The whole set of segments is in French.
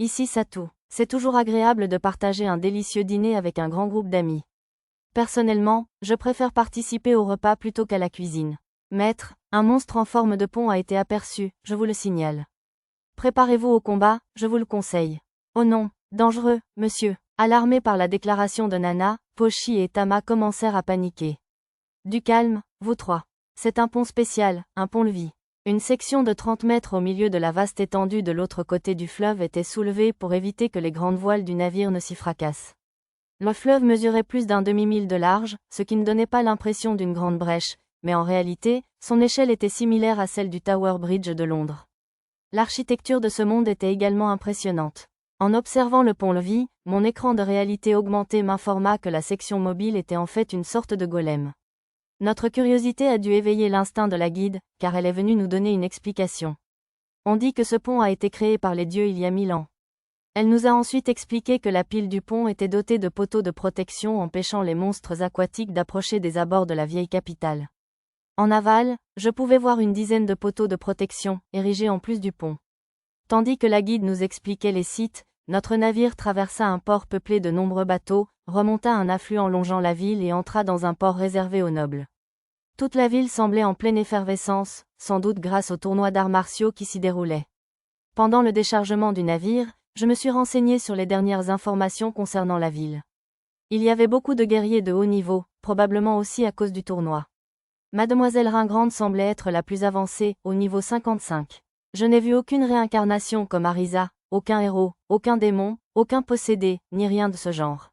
Ici Satou. C'est toujours agréable de partager un délicieux dîner avec un grand groupe d'amis. Personnellement, je préfère participer au repas plutôt qu'à la cuisine. Maître, un monstre en forme de pont a été aperçu, je vous le signale. Préparez-vous au combat, je vous le conseille. Oh non, dangereux, monsieur. Alarmés par la déclaration de Nana, Pochi et Tama commencèrent à paniquer. Du calme, vous trois. C'est un pont spécial, un pont-levis. Une section de 30 mètres au milieu de la vaste étendue de l'autre côté du fleuve était soulevée pour éviter que les grandes voiles du navire ne s'y fracassent. Le fleuve mesurait plus d'un demi-mille de large, ce qui ne donnait pas l'impression d'une grande brèche, mais en réalité, son échelle était similaire à celle du Tower Bridge de Londres. L'architecture de ce monde était également impressionnante. En observant le pont-levis, mon écran de réalité augmentée m'informa que la section mobile était en fait une sorte de golem. Notre curiosité a dû éveiller l'instinct de la guide, car elle est venue nous donner une explication. On dit que ce pont a été créé par les dieux il y a 1000 ans. Elle nous a ensuite expliqué que la pile du pont était dotée de poteaux de protection empêchant les monstres aquatiques d'approcher des abords de la vieille capitale. En aval, je pouvais voir une dizaine de poteaux de protection, érigés en plus du pont. Tandis que la guide nous expliquait les sites, notre navire traversa un port peuplé de nombreux bateaux, remonta un affluent longeant la ville et entra dans un port réservé aux nobles. Toute la ville semblait en pleine effervescence, sans doute grâce au tournoi d'arts martiaux qui s'y déroulait. Pendant le déchargement du navire, je me suis renseigné sur les dernières informations concernant la ville. Il y avait beaucoup de guerriers de haut niveau, probablement aussi à cause du tournoi. Mademoiselle Ringrande semblait être la plus avancée, au niveau 55. Je n'ai vu aucune réincarnation comme Arisa, aucun héros, aucun démon, aucun possédé, ni rien de ce genre.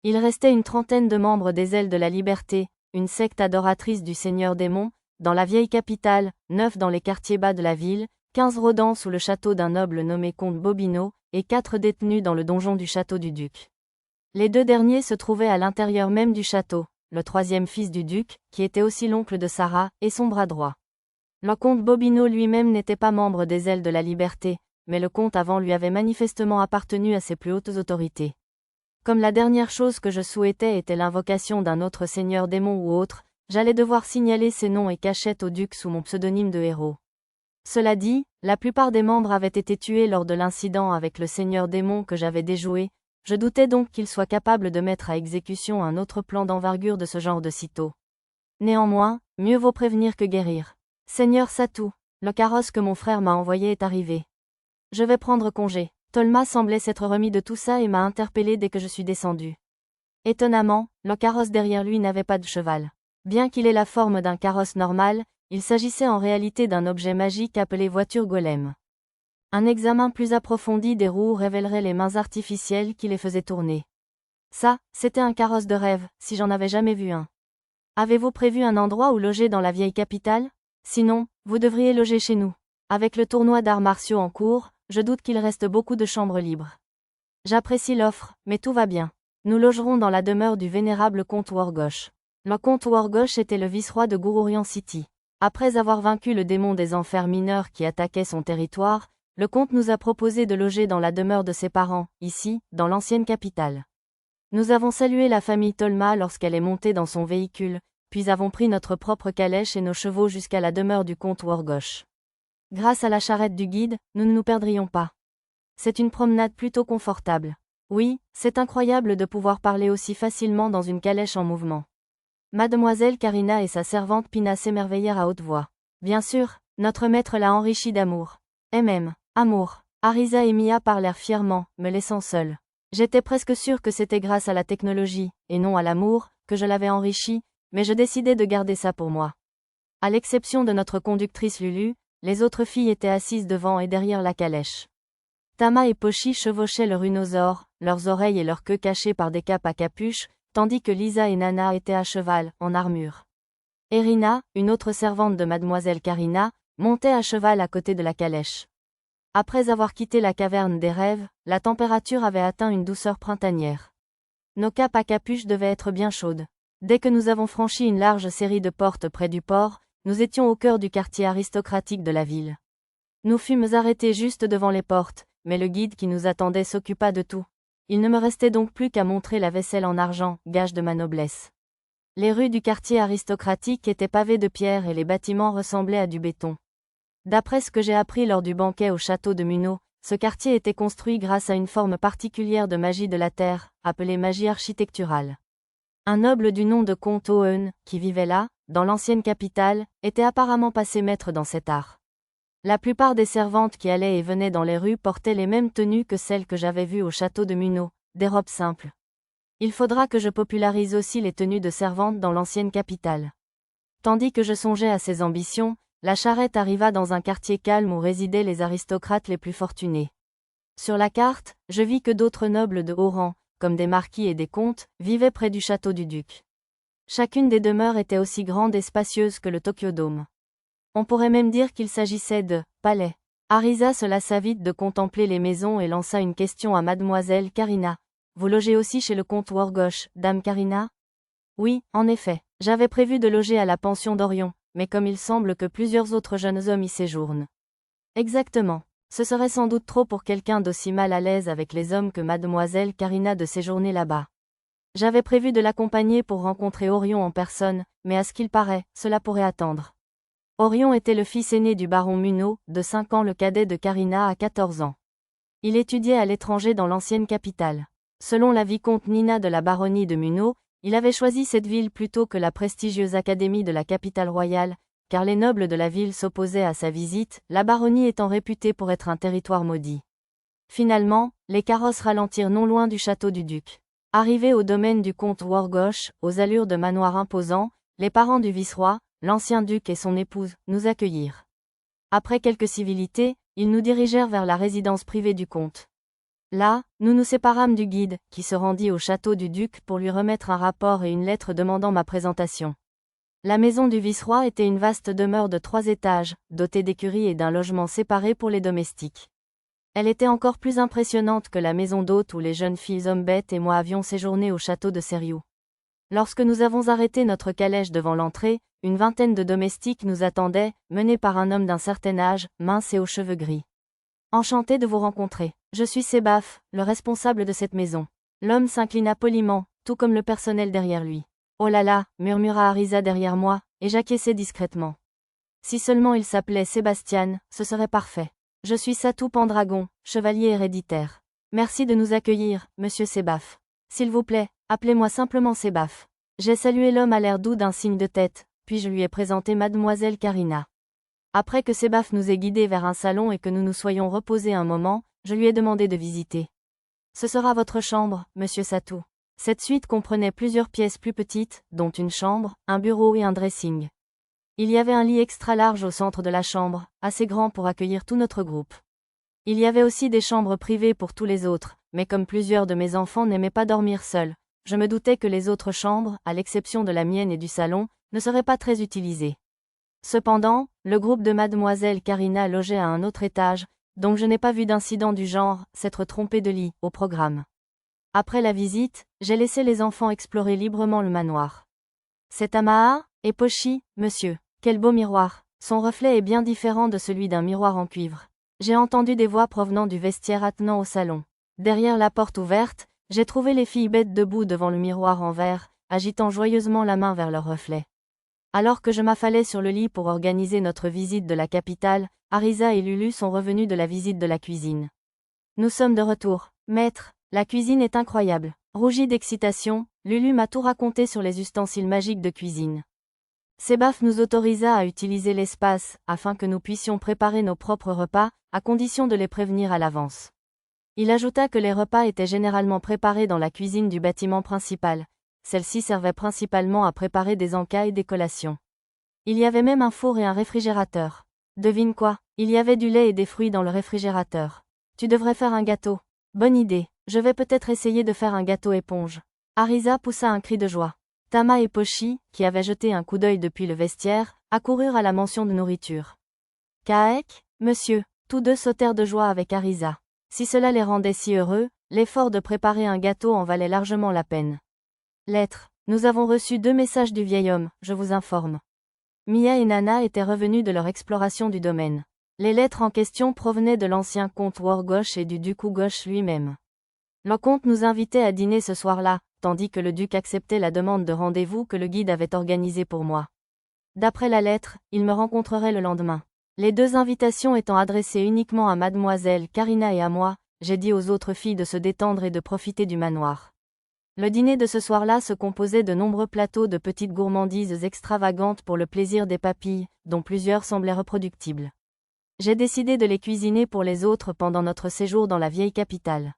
Il restait une trentaine de membres des Ailes de la Liberté, une secte adoratrice du Seigneur Démon, dans la vieille capitale, 9 dans les quartiers bas de la ville, 15 rôdant sous le château d'un noble nommé comte Bobino, et 4 détenus dans le donjon du château du duc. Les 2 derniers se trouvaient à l'intérieur même du château, le 3e fils du duc, qui était aussi l'oncle de Sarah, et son bras droit. Le comte Bobino lui-même n'était pas membre des Ailes de la Liberté, mais le comte avant lui avait manifestement appartenu à ses plus hautes autorités. Comme la dernière chose que je souhaitais était l'invocation d'un autre seigneur démon ou autre, j'allais devoir signaler ces noms et cachettes au duc sous mon pseudonyme de héros. Cela dit, la plupart des membres avaient été tués lors de l'incident avec le seigneur démon que j'avais déjoué, je doutais donc qu'il soit capable de mettre à exécution un autre plan d'envergure de ce genre de sitôt. Néanmoins, mieux vaut prévenir que guérir. Seigneur Satou, le carrosse que mon frère m'a envoyé est arrivé. Je vais prendre congé. Tolma semblait s'être remis de tout ça et m'a interpellé dès que je suis descendu. Étonnamment, le carrosse derrière lui n'avait pas de cheval. Bien qu'il ait la forme d'un carrosse normal, il s'agissait en réalité d'un objet magique appelé voiture golem. Un examen plus approfondi des roues révélerait les mains artificielles qui les faisaient tourner. Ça, c'était un carrosse de rêve, si j'en avais jamais vu un. Avez-vous prévu un endroit où loger dans la vieille capitale? Sinon, vous devriez loger chez nous. Avec le tournoi d'arts martiaux en cours, je doute qu'il reste beaucoup de chambres libres. J'apprécie l'offre, mais tout va bien. Nous logerons dans la demeure du vénérable comte Wargosh. Le comte Wargosh était le vice-roi de Gourourian City. Après avoir vaincu le démon des enfers mineurs qui attaquait son territoire, le comte nous a proposé de loger dans la demeure de ses parents, ici, dans l'ancienne capitale. Nous avons salué la famille Tolma lorsqu'elle est montée dans son véhicule, puis avons pris notre propre calèche et nos chevaux jusqu'à la demeure du comte Wargosh. Grâce à la charrette du guide, nous ne nous perdrions pas. C'est une promenade plutôt confortable. Oui, c'est incroyable de pouvoir parler aussi facilement dans une calèche en mouvement. Mademoiselle Karina et sa servante Pina s'émerveillèrent à haute voix. Bien sûr, notre maître l'a enrichi d'amour. Amour. Arisa et Mia parlèrent fièrement, me laissant seule. J'étais presque sûre que c'était grâce à la technologie, et non à l'amour, que je l'avais enrichi, mais je décidai de garder ça pour moi. À l'exception de notre conductrice Lulu, les autres filles étaient assises devant et derrière la calèche. Tama et Pochi chevauchaient le rhinosaure, leurs oreilles et leur queue cachées par des capes à capuche, tandis que Lisa et Nana étaient à cheval, en armure. Erina, une autre servante de Mademoiselle Karina, montait à cheval à côté de la calèche. Après avoir quitté la caverne des rêves, la température avait atteint une douceur printanière. Nos capes à capuche devaient être bien chaudes. Dès que nous avons franchi une large série de portes près du port, nous étions au cœur du quartier aristocratique de la ville. Nous fûmes arrêtés juste devant les portes, mais le guide qui nous attendait s'occupa de tout. Il ne me restait donc plus qu'à montrer la vaisselle en argent, gage de ma noblesse. Les rues du quartier aristocratique étaient pavées de pierre et les bâtiments ressemblaient à du béton. D'après ce que j'ai appris lors du banquet au château de Munot, Ce quartier était construit grâce à une forme particulière de magie de la terre, appelée magie architecturale. Un noble du nom de comte Owen, qui vivait là, dans l'ancienne capitale, était apparemment passé maître dans cet art. La plupart des servantes qui allaient et venaient dans les rues portaient les mêmes tenues que celles que j'avais vues au château de Munau, des robes simples. Il faudra que je popularise aussi les tenues de servantes dans l'ancienne capitale. Tandis que je songeais à ces ambitions, la charrette arriva dans un quartier calme où résidaient les aristocrates les plus fortunés. Sur la carte, je vis que d'autres nobles de haut rang, comme des marquis et des comtes, vivaient près du château du duc. Chacune des demeures était aussi grande et spacieuse que le Tokyo Dome. On pourrait même dire qu'il s'agissait de palais. Arisa se lassa vite de contempler les maisons et lança une question à mademoiselle Karina. Vous logez aussi chez le comte Worgosh, dame Karina? Oui, en effet. J'avais prévu de loger à la pension d'Orion, mais comme il semble que plusieurs autres jeunes hommes y séjournent. Exactement. Ce serait sans doute trop pour quelqu'un d'aussi mal à l'aise avec les hommes que mademoiselle Karina de séjourner là-bas. J'avais prévu de l'accompagner pour rencontrer Orion en personne, mais à ce qu'il paraît, cela pourrait attendre. Orion était le fils aîné du baron Munau, de 5 ans, le cadet de Karina à 14 ans. Il étudiait à l'étranger dans l'ancienne capitale. Selon la vicomte Nina de la baronnie de Munau, il avait choisi cette ville plutôt que la prestigieuse académie de la capitale royale, car les nobles de la ville s'opposaient à sa visite, la baronnie étant réputée pour être un territoire maudit. Finalement, les carrosses ralentirent non loin du château du duc. Arrivés au domaine du comte Worgosh, aux allures de manoir imposants, les parents du vice-roi, l'ancien duc et son épouse, nous accueillirent. Après quelques civilités, ils nous dirigèrent vers la résidence privée du comte. Là, nous nous séparâmes du guide, qui se rendit au château du duc pour lui remettre un rapport et une lettre demandant ma présentation. La maison du vice-roi était une vaste demeure de 3 étages, dotée d'écuries et d'un logement séparé pour les domestiques. Elle était encore plus impressionnante que la maison d'hôte où les jeunes filles Hombette et moi avions séjourné au château de Seriou. Lorsque nous avons arrêté notre calèche devant l'entrée, une vingtaine de domestiques nous attendaient, menés par un homme d'un certain âge, mince et aux cheveux gris. Enchanté de vous rencontrer. Je suis Sébaf, le responsable de cette maison. L'homme s'inclina poliment, tout comme le personnel derrière lui. Oh là là, murmura Arisa derrière moi, et j'acquiesçai discrètement. Si seulement il s'appelait Sébastien, ce serait parfait. Je suis Satou Pendragon, chevalier héréditaire. Merci de nous accueillir, monsieur Sébaf. S'il vous plaît, appelez-moi simplement Sébaf. J'ai salué l'homme à l'air doux d'un signe de tête, puis je lui ai présenté mademoiselle Karina. Après que Sébaf nous ait guidés vers un salon et que nous nous soyons reposés un moment, je lui ai demandé de visiter. Ce sera votre chambre, monsieur Satou. Cette suite comprenait plusieurs pièces plus petites, dont une chambre, un bureau et un dressing. Il y avait un lit extra large au centre de la chambre, assez grand pour accueillir tout notre groupe. Il y avait aussi des chambres privées pour tous les autres, mais comme plusieurs de mes enfants n'aimaient pas dormir seuls, je me doutais que les autres chambres, à l'exception de la mienne et du salon, ne seraient pas très utilisées. Cependant, le groupe de mademoiselle Karina logeait à un autre étage, donc je n'ai pas vu d'incident du genre, s'être trompé de lit, au programme. Après la visite, j'ai laissé les enfants explorer librement le manoir. C'est Tamaha et Pochi, monsieur. Quel beau miroir. Son reflet est bien différent de celui d'un miroir en cuivre. J'ai entendu des voix provenant du vestiaire attenant au salon. Derrière la porte ouverte, j'ai trouvé les filles bêtes debout devant le miroir en verre, agitant joyeusement la main vers leur reflet. Alors que je m'affalais sur le lit pour organiser notre visite de la capitale, Arisa et Lulu sont revenus de la visite de la cuisine. Nous sommes de retour. Maître, la cuisine est incroyable. Rougie d'excitation, Lulu m'a tout raconté sur les ustensiles magiques de cuisine. Sébaf nous autorisa à utiliser l'espace, afin que nous puissions préparer nos propres repas, à condition de les prévenir à l'avance. Il ajouta que les repas étaient généralement préparés dans la cuisine du bâtiment principal. Celle-ci servait principalement à préparer des encas et des collations. Il y avait même un four et un réfrigérateur. Devine quoi, il y avait du lait et des fruits dans le réfrigérateur. Tu devrais faire un gâteau. Bonne idée, je vais peut-être essayer de faire un gâteau éponge. Arisa poussa un cri de joie. Tama et Pochi, qui avaient jeté un coup d'œil depuis le vestiaire, accoururent à la mention de nourriture. Kaek, monsieur, tous deux sautèrent de joie avec Arisa. Si cela les rendait si heureux, l'effort de préparer un gâteau en valait largement la peine. Lettre. Nous avons reçu 2 messages du vieil homme, je vous informe. Mia et Nana étaient revenus de leur exploration du domaine. Les lettres en question provenaient de l'ancien comte Worgosh et du duc Ugosh lui-même. Le comte nous invitait à dîner ce soir-là, tandis que le duc acceptait la demande de rendez-vous que le guide avait organisée pour moi. D'après la lettre, il me rencontrerait le lendemain. Les 2 invitations étant adressées uniquement à mademoiselle Karina et à moi, j'ai dit aux autres filles de se détendre et de profiter du manoir. Le dîner de ce soir-là se composait de nombreux plateaux de petites gourmandises extravagantes pour le plaisir des papilles, dont plusieurs semblaient reproductibles. J'ai décidé de les cuisiner pour les autres pendant notre séjour dans la vieille capitale.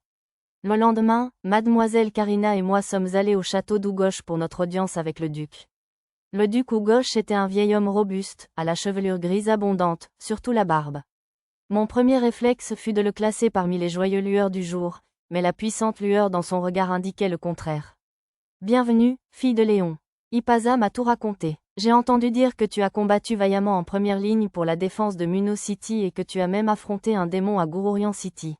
Le lendemain, mademoiselle Karina et moi sommes allés au château d'Ougoche pour notre audience avec le duc. Le duc Ougoche était un vieil homme robuste, à la chevelure grise abondante, surtout la barbe. Mon premier réflexe fut de le classer parmi les joyeux lueurs du jour, mais la puissante lueur dans son regard indiquait le contraire. Bienvenue, fille de Léon. Ipaza m'a tout raconté. J'ai entendu dire que tu as combattu vaillamment en première ligne pour la défense de Muno City et que tu as même affronté un démon à Gururian City.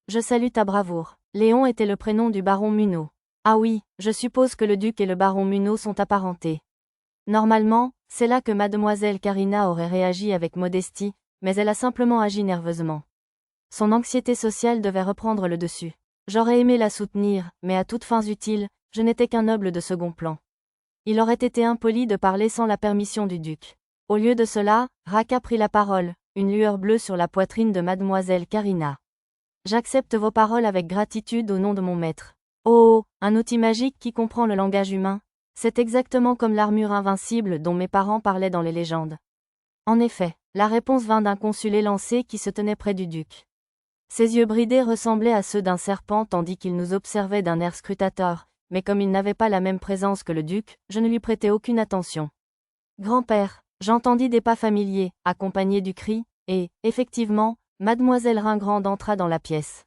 Je salue ta bravoure. Léon était le prénom du baron Muno. Ah oui, je suppose que le duc et le baron Muno sont apparentés. Normalement, c'est là que mademoiselle Karina aurait réagi avec modestie, mais elle a simplement agi nerveusement. Son anxiété sociale devait reprendre le dessus. J'aurais aimé la soutenir, mais à toutes fins utiles, je n'étais qu'un noble de second plan. Il aurait été impoli de parler sans la permission du duc. Au lieu de cela, Raka prit la parole, une lueur bleue sur la poitrine de mademoiselle Karina. J'accepte vos paroles avec gratitude au nom de mon maître. Oh, un outil magique qui comprend le langage humain. C'est exactement comme l'armure invincible dont mes parents parlaient dans les légendes. En effet, la réponse vint d'un consul élancé qui se tenait près du duc. Ses yeux bridés ressemblaient à ceux d'un serpent tandis qu'il nous observait d'un air scrutateur, mais comme il n'avait pas la même présence que le duc, je ne lui prêtai aucune attention. Grand-père, j'entendis des pas familiers, accompagnés du cri, et, effectivement, mademoiselle Ringrande entra dans la pièce.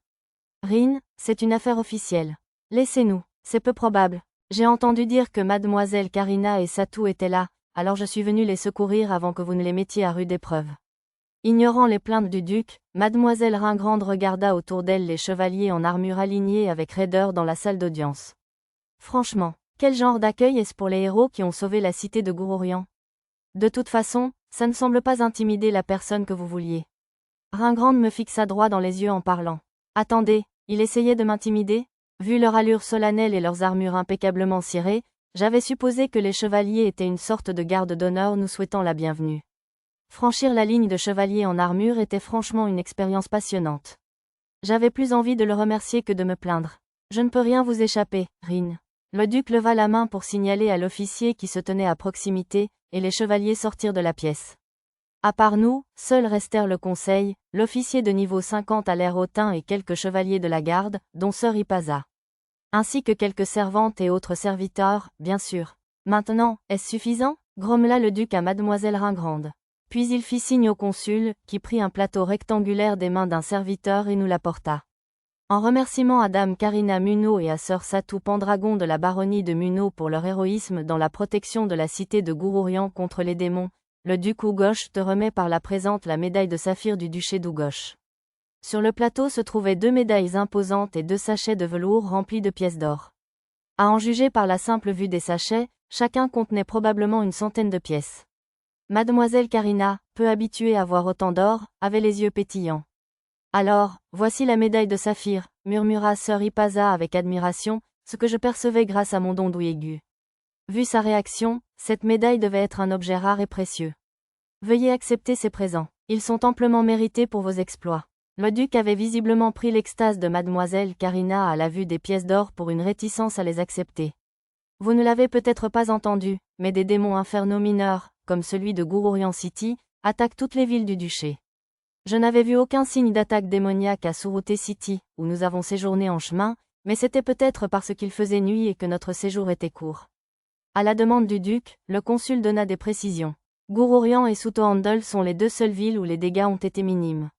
Rin, c'est une affaire officielle. Laissez-nous, c'est peu probable. J'ai entendu dire que mademoiselle Karina et Satou étaient là, alors je suis venu les secourir avant que vous ne les mettiez à rude épreuve. Ignorant les plaintes du duc, mademoiselle Ringrande regarda autour d'elle les chevaliers en armure alignés avec raideur dans la salle d'audience. Franchement, quel genre d'accueil est-ce pour les héros qui ont sauvé la cité de Gururian? De toute façon, ça ne semble pas intimider la personne que vous vouliez. Ringrande me fixa droit dans les yeux en parlant. Attendez, il essayait de m'intimider? Vu leur allure solennelle et leurs armures impeccablement cirées, j'avais supposé que les chevaliers étaient une sorte de garde d'honneur nous souhaitant la bienvenue. Franchir la ligne de chevaliers en armure était franchement une expérience passionnante. J'avais plus envie de le remercier que de me plaindre. Je ne peux rien vous échapper, Rin. Le duc leva la main pour signaler à l'officier qui se tenait à proximité, et les chevaliers sortirent de la pièce. À part nous, seuls restèrent le conseil, l'officier de niveau 50 à l'air hautain et quelques chevaliers de la garde, dont sœur Ipaza. Ainsi que quelques servantes et autres serviteurs, bien sûr. Maintenant, est-ce suffisant? Grommela le duc à mademoiselle Ringrande. Puis il fit signe au consul, qui prit un plateau rectangulaire des mains d'un serviteur et nous l'apporta. En remerciement à dame Karina Muno et à sœur Satou Pendragon de la baronnie de Muno pour leur héroïsme dans la protection de la cité de Gururian contre les démons, le duc Ougoche te remet par la présente la médaille de saphir du duché d'Ougoche. Sur le plateau se trouvaient 2 médailles imposantes et 2 sachets de velours remplis de pièces d'or. À en juger par la simple vue des sachets, chacun contenait probablement une centaine de pièces. Mademoiselle Karina, peu habituée à voir autant d'or, avait les yeux pétillants. Alors, voici la médaille de saphir, murmura sœur Ipaza avec admiration, ce que je percevais grâce à mon don d'ouïe aigu. Vu sa réaction, cette médaille devait être un objet rare et précieux. Veuillez accepter ces présents. Ils sont amplement mérités pour vos exploits. Le duc avait visiblement pris l'extase de mademoiselle Karina à la vue des pièces d'or pour une réticence à les accepter. Vous ne l'avez peut-être pas entendu, mais des démons infernaux mineurs, comme celui de Gururian City, attaquent toutes les villes du duché. Je n'avais vu aucun signe d'attaque démoniaque à Surute City, où nous avons séjourné en chemin, mais c'était peut-être parce qu'il faisait nuit et que notre séjour était court. À la demande du duc, le consul donna des précisions. Gururian et Sutohandel sont les 2 seules villes où les dégâts ont été minimes.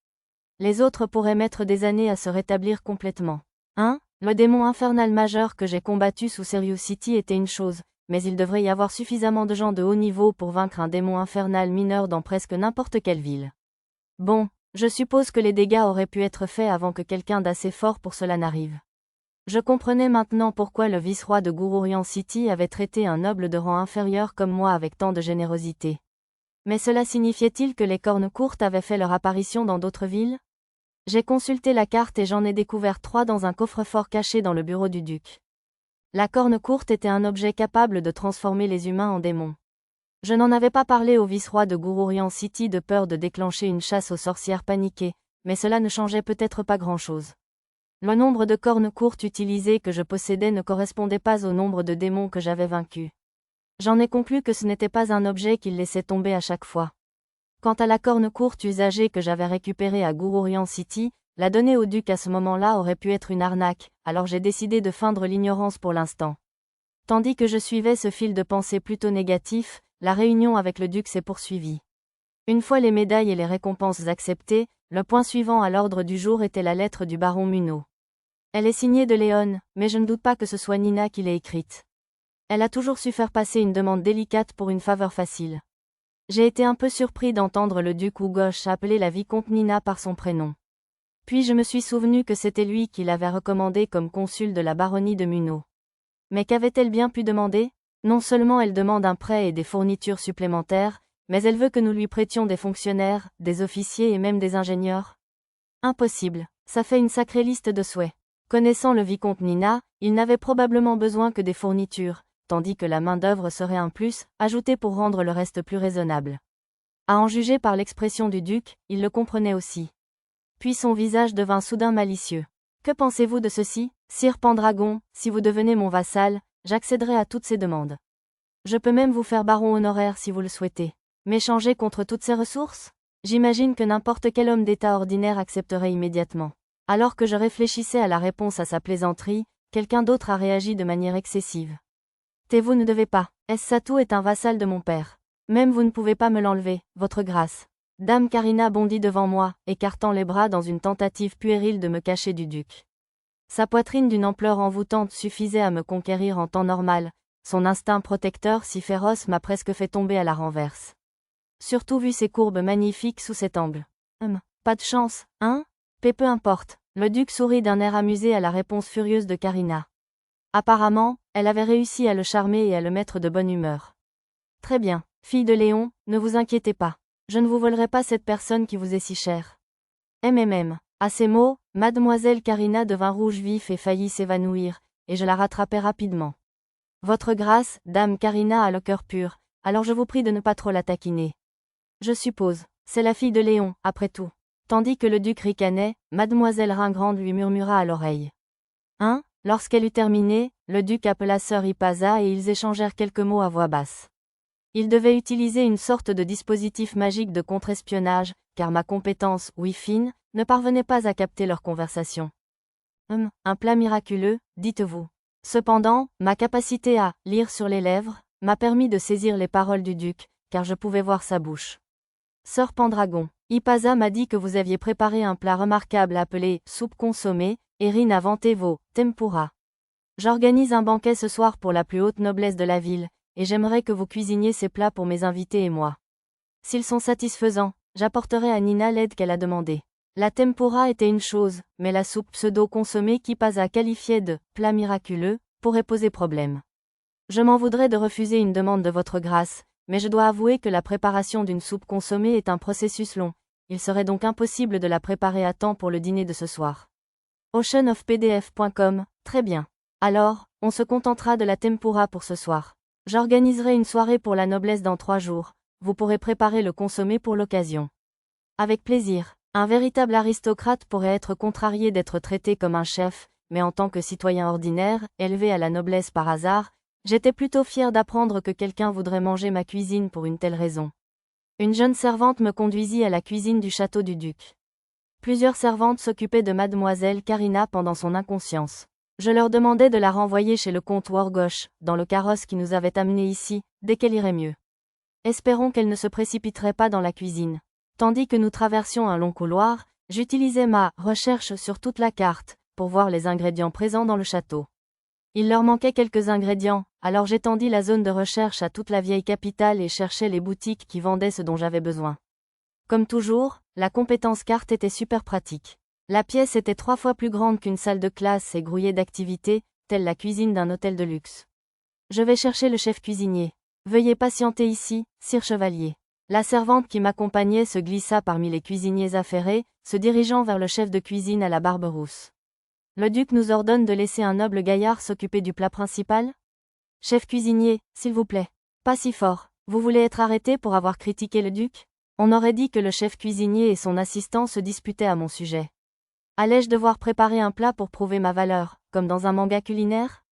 Les autres pourraient mettre des années à se rétablir complètement. Le démon infernal majeur que j'ai combattu sous Serious City était une chose, mais il devrait y avoir suffisamment de gens de haut niveau pour vaincre un démon infernal mineur dans presque n'importe quelle ville. Bon, je suppose que les dégâts auraient pu être faits avant que quelqu'un d'assez fort pour cela n'arrive. Je comprenais maintenant pourquoi le vice-roi de Gururian City avait traité un noble de rang inférieur comme moi avec tant de générosité. Mais cela signifiait-il que les cornes courtes avaient fait leur apparition dans d'autres villes? J'ai consulté la carte et j'en ai découvert 3 dans un coffre-fort caché dans le bureau du duc. La corne courte était un objet capable de transformer les humains en démons. Je n'en avais pas parlé au vice-roi de Gourourian City de peur de déclencher une chasse aux sorcières paniquées, mais cela ne changeait peut-être pas grand-chose. Le nombre de cornes courtes utilisées que je possédais ne correspondait pas au nombre de démons que j'avais vaincus. J'en ai conclu que ce n'était pas un objet qu'il laissait tomber à chaque fois. Quant à la corne courte usagée que j'avais récupérée à Gourourian City, la donner au duc à ce moment-là aurait pu être une arnaque, alors j'ai décidé de feindre l'ignorance pour l'instant. Tandis que je suivais ce fil de pensée plutôt négatif, la réunion avec le duc s'est poursuivie. Une fois les médailles et les récompenses acceptées, le point suivant à l'ordre du jour était la lettre du baron Munot. Elle est signée de Léon, mais je ne doute pas que ce soit Nina qui l'ait écrite. Elle a toujours su faire passer une demande délicate pour une faveur facile. J'ai été un peu surpris d'entendre le duc Hugosh appeler la vicomte Nina par son prénom. Puis je me suis souvenu que c'était lui qui l'avait recommandée comme consul de la baronnie de Munot. Mais qu'avait-elle bien pu demander ? Non seulement elle demande un prêt et des fournitures supplémentaires, mais elle veut que nous lui prêtions des fonctionnaires, des officiers et même des ingénieurs. Impossible, ça fait une sacrée liste de souhaits. Connaissant le vicomte Nina, il n'avait probablement besoin que des fournitures, tandis que la main-d'œuvre serait un plus, ajouté pour rendre le reste plus raisonnable. À en juger par l'expression du duc, il le comprenait aussi. Puis son visage devint soudain malicieux. Que pensez-vous de ceci, sire Pendragon ? Si vous devenez mon vassal, j'accéderai à toutes ces demandes. Je peux même vous faire baron honoraire si vous le souhaitez. M'échanger contre toutes ces ressources ? J'imagine que n'importe quel homme d'État ordinaire accepterait immédiatement. Alors que je réfléchissais à la réponse à sa plaisanterie, quelqu'un d'autre a réagi de manière excessive. Vous ne devez pas. Satou est un vassal de mon père. Même vous ne pouvez pas me l'enlever, votre grâce. Dame Karina bondit devant moi, écartant les bras dans une tentative puérile de me cacher du duc. Sa poitrine d'une ampleur envoûtante suffisait à me conquérir en temps normal, son instinct protecteur si féroce m'a presque fait tomber à la renverse. Surtout vu ses courbes magnifiques sous cet angle. Pas de chance, hein ? Peu importe. Le duc sourit d'un air amusé à la réponse furieuse de Karina. Apparemment, elle avait réussi à le charmer et à le mettre de bonne humeur. Très bien, fille de Léon, ne vous inquiétez pas. Je ne vous volerai pas cette personne qui vous est si chère. À ces mots, mademoiselle Karina devint rouge vif et faillit s'évanouir, et je la rattrapai rapidement. Votre grâce, dame Karina a le cœur pur, alors je vous prie de ne pas trop la taquiner. Je suppose, c'est la fille de Léon, après tout. Tandis que le duc ricanait, mademoiselle Ringrande lui murmura à l'oreille. Lorsqu'elle eut terminé, le duc appela sœur Ipaza et ils échangèrent quelques mots à voix basse. Ils devaient utiliser une sorte de dispositif magique de contre-espionnage, car ma compétence, oui fine, ne parvenait pas à capter leur conversation. Un plat miraculeux, dites-vous. Cependant, ma capacité à lire sur les lèvres m'a permis de saisir les paroles du duc, car je pouvais voir sa bouche. Sœur Pendragon, Ipaza m'a dit que vous aviez préparé un plat remarquable appelé soupe consommée, et Rin a vanté vos tempura. J'organise un banquet ce soir pour la plus haute noblesse de la ville, et j'aimerais que vous cuisiniez ces plats pour mes invités et moi. S'ils sont satisfaisants, j'apporterai à Nina l'aide qu'elle a demandée. La tempura était une chose, mais la soupe pseudo-consommée qu'Ipaza qualifiait de « plat miraculeux » pourrait poser problème. Je m'en voudrais de refuser une demande de votre grâce, mais je dois avouer que la préparation d'une soupe consommée est un processus long, il serait donc impossible de la préparer à temps pour le dîner de ce soir. oceanofpdf.com, très bien. Alors, on se contentera de la tempura pour ce soir. J'organiserai une soirée pour la noblesse dans 3 jours, vous pourrez préparer le consommé pour l'occasion. Avec plaisir. Un véritable aristocrate pourrait être contrarié d'être traité comme un chef, mais en tant que citoyen ordinaire, élevé à la noblesse par hasard, j'étais plutôt fier d'apprendre que quelqu'un voudrait manger ma cuisine pour une telle raison. Une jeune servante me conduisit à la cuisine du château du duc. Plusieurs servantes s'occupaient de mademoiselle Karina pendant son inconscience. Je leur demandais de la renvoyer chez le comte Wargosh, dans le carrosse qui nous avait amenés ici, dès qu'elle irait mieux. Espérons qu'elle ne se précipiterait pas dans la cuisine. Tandis que nous traversions un long couloir, j'utilisais ma « recherche » sur toute la carte, pour voir les ingrédients présents dans le château. Il leur manquait quelques ingrédients, alors j'étendis la zone de recherche à toute la vieille capitale et cherchais les boutiques qui vendaient ce dont j'avais besoin. Comme toujours, la compétence carte était super pratique. La pièce était 3 fois plus grande qu'une salle de classe et grouillée d'activités, telle la cuisine d'un hôtel de luxe. Je vais chercher le chef cuisinier. Veuillez patienter ici, sire chevalier. La servante qui m'accompagnait se glissa parmi les cuisiniers affairés, se dirigeant vers le chef de cuisine à la barbe rousse. Le duc nous ordonne de laisser un noble gaillard s'occuper du plat principal ? Chef cuisinier, s'il vous plaît. Pas si fort, Vous voulez être arrêté pour avoir critiqué le duc? On aurait dit que le chef cuisinier et son assistant se disputaient à mon sujet. Allais-je devoir préparer un plat pour prouver ma valeur, comme dans un manga culinaire?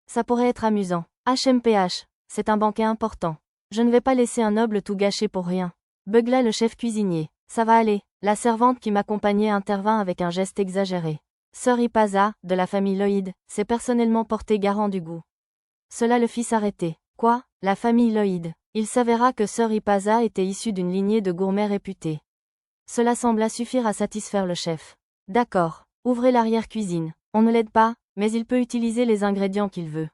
Ça pourrait être amusant. HMPH, c'est un banquet important. Je ne vais pas laisser un noble tout gâcher pour rien. Beugla le chef cuisinier. Ça va aller. La servante qui m'accompagnait intervint avec un geste exagéré. Sir Ipaza, de la famille Lloyd, s'est personnellement porté garant du goût. Cela le fit s'arrêter. Quoi? La famille Lloyd. Il s'avéra que Sir Ipaza était issu d'une lignée de gourmets réputés. Cela sembla suffire à satisfaire le chef. D'accord. Ouvrez l'arrière-cuisine. On ne l'aide pas, mais il peut utiliser les ingrédients qu'il veut.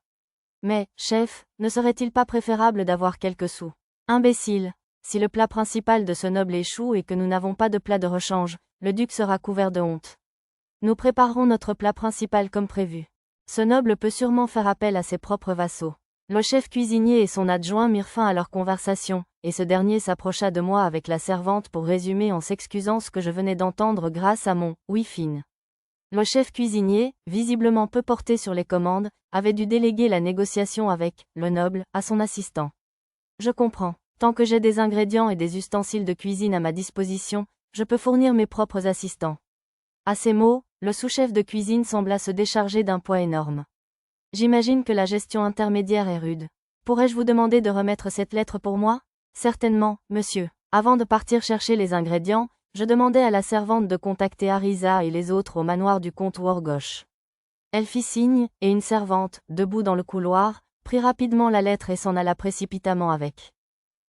Mais, chef, ne serait-il pas préférable d'avoir quelques sous? Imbécile. Si le plat principal de ce noble échoue et que nous n'avons pas de plat de rechange, le duc sera couvert de honte. Nous préparerons notre plat principal comme prévu. Ce noble peut sûrement faire appel à ses propres vassaux. Le chef cuisinier et son adjoint mirent fin à leur conversation, et ce dernier s'approcha de moi avec la servante pour résumer en s'excusant ce que je venais d'entendre grâce à mon « oui fine ». Le chef cuisinier, visiblement peu porté sur les commandes, avait dû déléguer la négociation avec le noble à son assistant. Je comprends. Tant que j'ai des ingrédients et des ustensiles de cuisine à ma disposition, je peux fournir mes propres assistants. À ces mots, le sous-chef de cuisine sembla se décharger d'un poids énorme. J'imagine que la gestion intermédiaire est rude. Pourrais-je vous demander de remettre cette lettre pour moi? Certainement, monsieur. Avant de partir chercher les ingrédients, je demandai à la servante de contacter Arisa et les autres au manoir du comte Worgosh. Elle fit signe, et une servante, debout dans le couloir, prit rapidement la lettre et s'en alla précipitamment avec.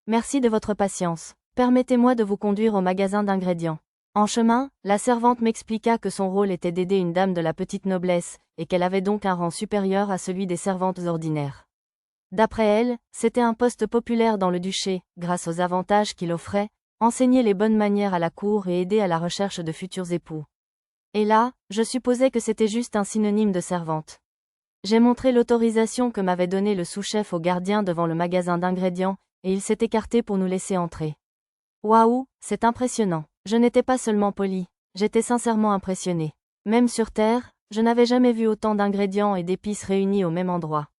Merci de votre patience. Permettez-moi de vous conduire au magasin d'ingrédients. En chemin, la servante m'expliqua que son rôle était d'aider une dame de la petite noblesse, et qu'elle avait donc un rang supérieur à celui des servantes ordinaires. D'après elle, c'était un poste populaire dans le duché, grâce aux avantages qu'il offrait, enseigner les bonnes manières à la cour et aider à la recherche de futurs époux. Et là, je supposais que c'était juste un synonyme de servante. J'ai montré l'autorisation que m'avait donnée le sous-chef au gardien devant le magasin d'ingrédients, et il s'est écarté pour nous laisser entrer. Waouh, c'est impressionnant. Je n'étais pas seulement poli, j'étais sincèrement impressionné. Même sur Terre, je n'avais jamais vu autant d'ingrédients et d'épices réunis au même endroit.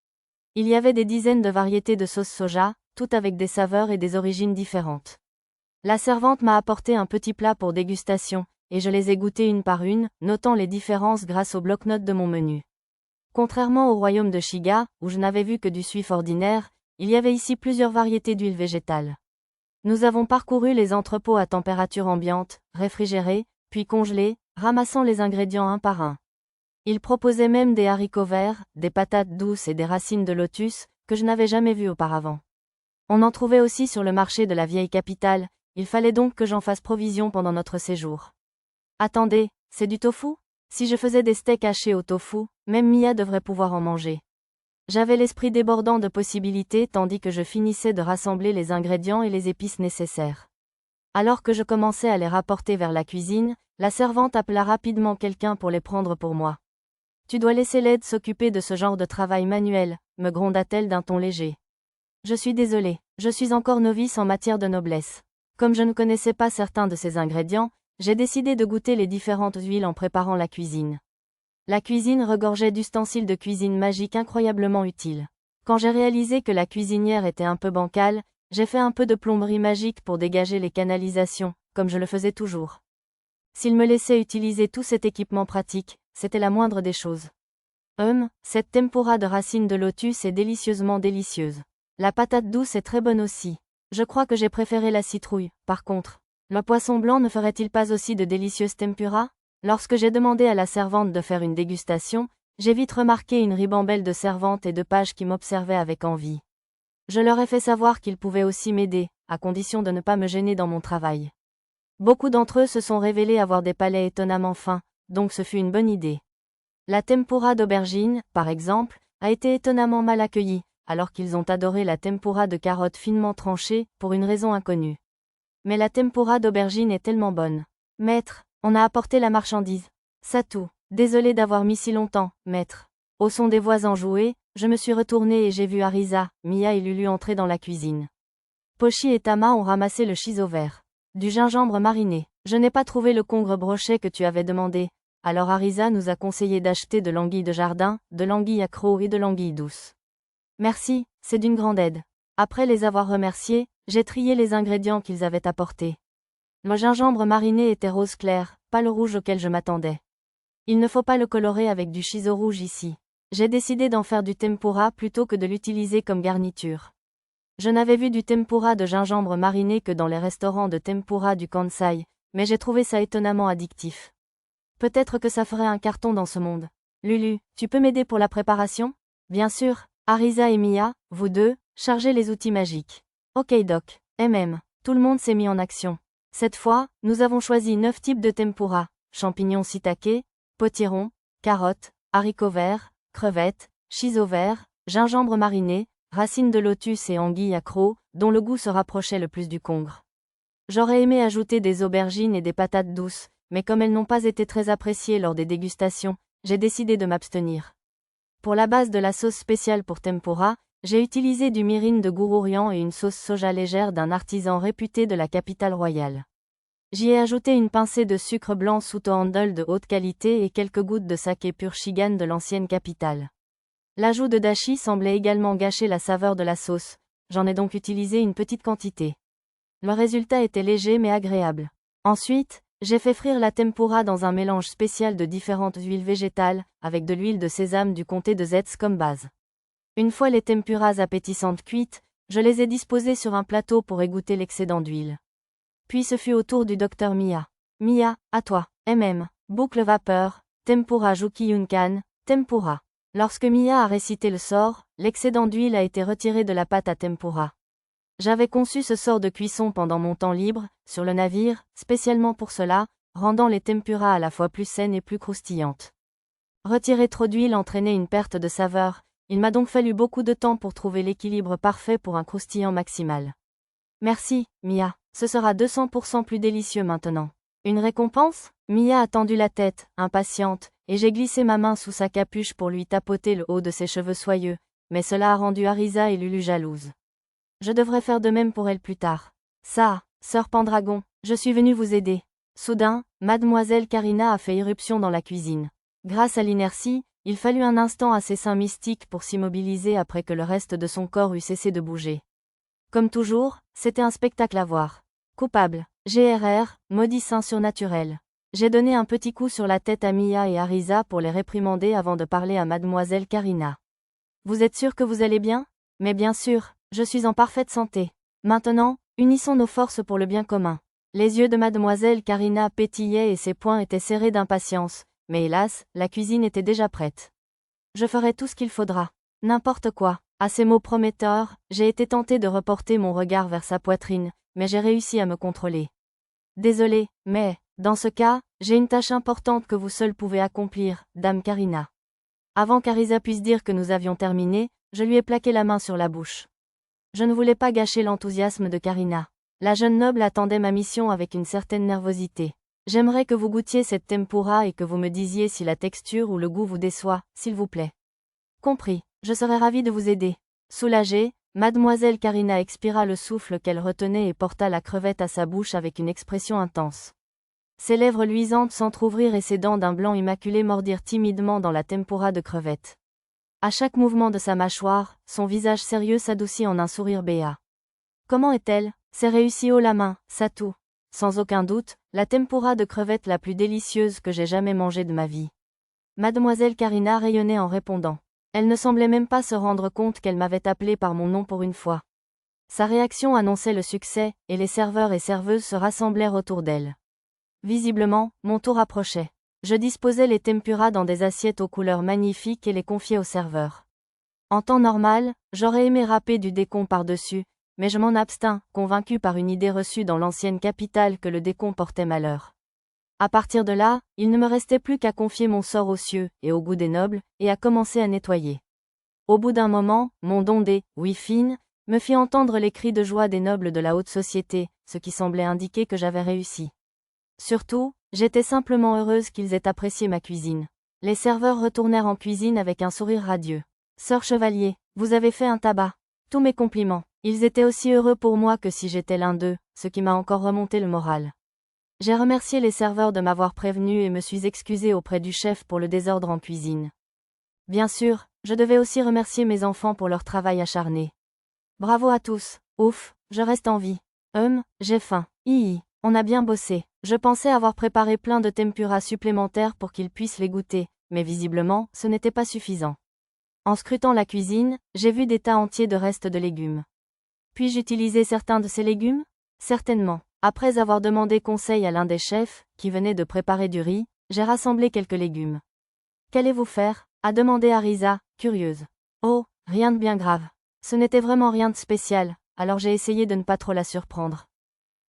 Il y avait des dizaines de variétés de sauce soja, toutes avec des saveurs et des origines différentes. La servante m'a apporté un petit plat pour dégustation, et je les ai goûtés une par une, notant les différences grâce au bloc-notes de mon menu. Contrairement au royaume de Shiga, où je n'avais vu que du suif ordinaire, il y avait ici plusieurs variétés d'huile végétale. Nous avons parcouru les entrepôts à température ambiante, réfrigérés, puis congelés, ramassant les ingrédients un par un. Ils proposaient même des haricots verts, des patates douces et des racines de lotus, que je n'avais jamais vues auparavant. On en trouvait aussi sur le marché de la vieille capitale, il fallait donc que j'en fasse provision pendant notre séjour. Attendez, c'est du tofu? Si je faisais des steaks hachés au tofu, même Mia devrait pouvoir en manger. J'avais l'esprit débordant de possibilités tandis que je finissais de rassembler les ingrédients et les épices nécessaires. Alors que je commençais à les rapporter vers la cuisine, la servante appela rapidement quelqu'un pour les prendre pour moi. Tu dois laisser l'aide s'occuper de ce genre de travail manuel, me gronda-t-elle d'un ton léger. Je suis désolée, je suis encore novice en matière de noblesse. Comme je ne connaissais pas certains de ces ingrédients, j'ai décidé de goûter les différentes huiles en préparant la cuisine. La cuisine regorgeait d'ustensiles de cuisine magiques incroyablement utiles. Quand j'ai réalisé que la cuisinière était un peu bancale, j'ai fait un peu de plomberie magique pour dégager les canalisations, comme je le faisais toujours. S'il me laissait utiliser tout cet équipement pratique, c'était la moindre des choses. Cette tempura de racines de lotus est délicieusement délicieuse. La patate douce est très bonne aussi. Je crois que j'ai préféré la citrouille, par contre. Le poisson blanc ne ferait-il pas aussi de délicieuses tempura? Lorsque j'ai demandé à la servante de faire une dégustation, j'ai vite remarqué une ribambelle de servantes et de pages qui m'observaient avec envie. Je leur ai fait savoir qu'ils pouvaient aussi m'aider, à condition de ne pas me gêner dans mon travail. Beaucoup d'entre eux se sont révélés avoir des palais étonnamment fins, donc ce fut une bonne idée. La tempura d'aubergine, par exemple, a été étonnamment mal accueillie, alors qu'ils ont adoré la tempura de carottes finement tranchées, pour une raison inconnue. Mais la tempura d'aubergine est tellement bonne. Maître, on a apporté la marchandise. Satou, désolé d'avoir mis si longtemps, maître. Au son des voix enjouées, je me suis retournée et j'ai vu Arisa, Mia et Lulu entrer dans la cuisine. Pochi et Tama ont ramassé le shiso vert. Du gingembre mariné. Je n'ai pas trouvé le congre brochet que tu avais demandé, alors Arisa nous a conseillé d'acheter de l'anguille de jardin, de l'anguille à croc et de l'anguille douce. Merci, c'est d'une grande aide. Après les avoir remerciés, j'ai trié les ingrédients qu'ils avaient apportés. Le gingembre mariné était rose clair, pas le rouge auquel je m'attendais. Il ne faut pas le colorer avec du shiso rouge ici. J'ai décidé d'en faire du tempura plutôt que de l'utiliser comme garniture. Je n'avais vu du tempura de gingembre mariné que dans les restaurants de tempura du Kansai, mais j'ai trouvé ça étonnamment addictif. Peut-être que ça ferait un carton dans ce monde. Lulu, tu peux m'aider pour la préparation? Bien sûr, Arisa et Mia, vous deux, chargez les outils magiques. Ok doc, tout le monde s'est mis en action. Cette fois, nous avons choisi 9 types de tempura, champignons shiitake, potiron, carottes, haricots verts, crevettes, shiso vert, gingembre mariné, racines de lotus et anguilles à crocs, dont le goût se rapprochait le plus du congre. J'aurais aimé ajouter des aubergines et des patates douces, mais comme elles n'ont pas été très appréciées lors des dégustations, j'ai décidé de m'abstenir. Pour la base de la sauce spéciale pour tempura, j'ai utilisé du mirin de goururian et une sauce soja légère d'un artisan réputé de la capitale royale. J'y ai ajouté une pincée de sucre blanc Suto Handle de haute qualité et quelques gouttes de saké pur Shigan de l'ancienne capitale. L'ajout de dashi semblait également gâcher la saveur de la sauce, j'en ai donc utilisé une petite quantité. Le résultat était léger mais agréable. Ensuite, j'ai fait frire la tempura dans un mélange spécial de différentes huiles végétales, avec de l'huile de sésame du comté de Zetz comme base. Une fois les tempuras appétissantes cuites, je les ai disposées sur un plateau pour égoutter l'excédent d'huile. Puis ce fut au tour du docteur Mia. Mia, à toi. Boucle vapeur, tempura Juki Yunkan, tempura. Lorsque Mia a récité le sort, l'excédent d'huile a été retiré de la pâte à tempura. J'avais conçu ce sort de cuisson pendant mon temps libre, sur le navire, spécialement pour cela, rendant les tempuras à la fois plus saines et plus croustillantes. Retirer trop d'huile entraînait une perte de saveur, il m'a donc fallu beaucoup de temps pour trouver l'équilibre parfait pour un croustillant maximal. Merci, Mia, ce sera 200% plus délicieux maintenant. Une récompense? Mia a tendu la tête, impatiente, et j'ai glissé ma main sous sa capuche pour lui tapoter le haut de ses cheveux soyeux, mais cela a rendu Arisa et Lulu jalouses. Je devrais faire de même pour elle plus tard. Ça, sœur Pendragon, je suis venue vous aider. Soudain, mademoiselle Karina a fait irruption dans la cuisine. Grâce à l'inertie, il fallut un instant à ses seins mystiques pour s'immobiliser après que le reste de son corps eut cessé de bouger. Comme toujours, c'était un spectacle à voir. Coupable, GRR, maudit saint surnaturel. J'ai donné un petit coup sur la tête à Mia et Arisa pour les réprimander avant de parler à mademoiselle Karina. Vous êtes sûr que vous allez bien? Mais bien sûr, je suis en parfaite santé. Maintenant, unissons nos forces pour le bien commun. Les yeux de mademoiselle Karina pétillaient et ses poings étaient serrés d'impatience, mais hélas, la cuisine était déjà prête. Je ferai tout ce qu'il faudra. N'importe quoi. À ces mots prometteurs, j'ai été tentée de reporter mon regard vers sa poitrine, mais j'ai réussi à me contrôler. Désolée, mais, dans ce cas, j'ai une tâche importante que vous seule pouvez accomplir, dame Karina. Avant qu'Arisa puisse dire que nous avions terminé, je lui ai plaqué la main sur la bouche. Je ne voulais pas gâcher l'enthousiasme de Karina. La jeune noble attendait ma mission avec une certaine nervosité. J'aimerais que vous goûtiez cette tempura et que vous me disiez si la texture ou le goût vous déçoit, s'il vous plaît. Compris, je serais ravie de vous aider. Soulagée, mademoiselle Karina expira le souffle qu'elle retenait et porta la crevette à sa bouche avec une expression intense. Ses lèvres luisantes s'entr'ouvrirent et ses dents d'un blanc immaculé mordirent timidement dans la tempura de crevettes. À chaque mouvement de sa mâchoire, son visage sérieux s'adoucit en un sourire béat. Comment est-elle? C'est réussi haut la main, Satou. Sans aucun doute, la tempura de crevettes la plus délicieuse que j'ai jamais mangée de ma vie. Mademoiselle Karina rayonnait en répondant. Elle ne semblait même pas se rendre compte qu'elle m'avait appelé par mon nom pour une fois. Sa réaction annonçait le succès, et les serveurs et serveuses se rassemblèrent autour d'elle. Visiblement, mon tour approchait. Je disposais les tempuras dans des assiettes aux couleurs magnifiques et les confiais aux serveurs. En temps normal, j'aurais aimé râper du décompte par-dessus, mais je m'en abstins, convaincu par une idée reçue dans l'ancienne capitale que le décompte portait malheur. À partir de là, il ne me restait plus qu'à confier mon sort aux cieux et au goût des nobles, et à commencer à nettoyer. Au bout d'un moment, mon dondé, oui fine, me fit entendre les cris de joie des nobles de la haute société, ce qui semblait indiquer que j'avais réussi. Surtout, j'étais simplement heureuse qu'ils aient apprécié ma cuisine. Les serveurs retournèrent en cuisine avec un sourire radieux. Sœur Chevalier, vous avez fait un tabac. Tous mes compliments. Ils étaient aussi heureux pour moi que si j'étais l'un d'eux, ce qui m'a encore remonté le moral. J'ai remercié les serveurs de m'avoir prévenu et me suis excusée auprès du chef pour le désordre en cuisine. Bien sûr, je devais aussi remercier mes enfants pour leur travail acharné. Bravo à tous. Ouf, je reste en vie. J'ai faim. On a bien bossé. Je pensais avoir préparé plein de tempura supplémentaires pour qu'ils puissent les goûter, mais visiblement, ce n'était pas suffisant. En scrutant la cuisine, j'ai vu des tas entiers de restes de légumes. Puis-je utiliser certains de ces légumes? Certainement. Après avoir demandé conseil à l'un des chefs, qui venait de préparer du riz, j'ai rassemblé quelques légumes. Qu'allez-vous faire? A demandé Arisa, curieuse. Oh, rien de bien grave. Ce n'était vraiment rien de spécial, alors j'ai essayé de ne pas trop la surprendre.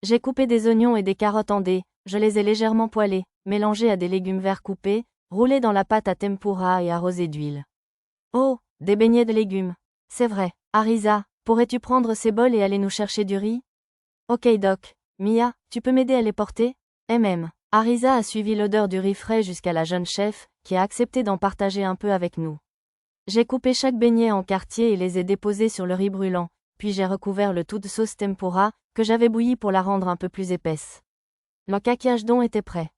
J'ai coupé des oignons et des carottes en dés, je les ai légèrement poêlés, mélangés à des légumes verts coupés, roulés dans la pâte à tempura et arrosés d'huile. Oh, des beignets de légumes. C'est vrai. Arisa, pourrais-tu prendre ces bols et aller nous chercher du riz? Ok Doc. Mia, tu peux m'aider à les porter? Arisa a suivi l'odeur du riz frais jusqu'à la jeune chef, qui a accepté d'en partager un peu avec nous. J'ai coupé chaque beignet en quartiers et les ai déposés sur le riz brûlant, puis j'ai recouvert le tout de sauce tempura, que j'avais bouillie pour la rendre un peu plus épaisse. Le caquiage-don était prêt.